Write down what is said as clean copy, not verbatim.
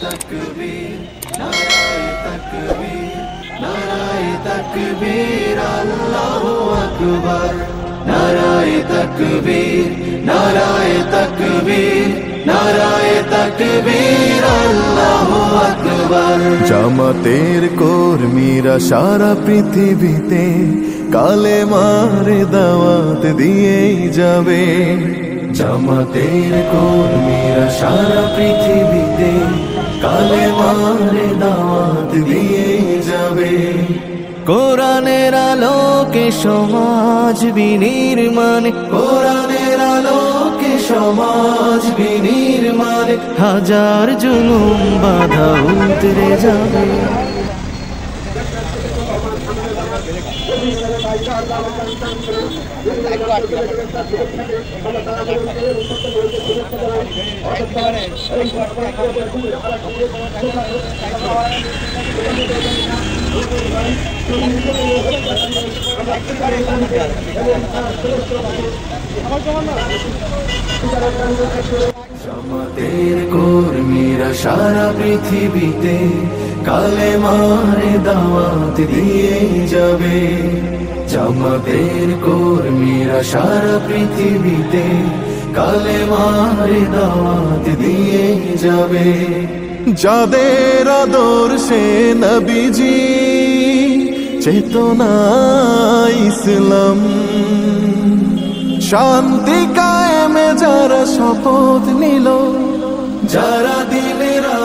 তাকবীর নারায়ে তাকবীর নারায়ে তাকবীর আল্লাহু আকবার নারায়ে তাকবীর নারায়ে তাকবীর নারায়ে তাকবীর আল্লাহু আকবার। জামাতের কর্মীরা সারা পৃথিবীতে কালেমার দাওয়াত দিয়েই যাবে। জামাতের কর্মীরা সারা পৃথিবীতে কালেমার দাওয়াত দিয়েই যাবে। কোরআনের আলোকে সমাজ বিনির্মাণ, কোরআনের আলোকে সমাজ বিনির্মাণ, হাজার জুলুম বাধা উতরে যাবে। জামাতের কর্মীরা সারা পৃথিবীতে কালেমার দাওয়াত দিয়ে যাবে। জামাতের কর্মীরা সারা পৃথিবীতে কালেমার দাওয়াত দিয়ে যাবে। যাদের আদর্শে নবীজি চেতনা ইসলাম, শান্তি কায়েমে যারা শপথ নিল, যারা দিলেরা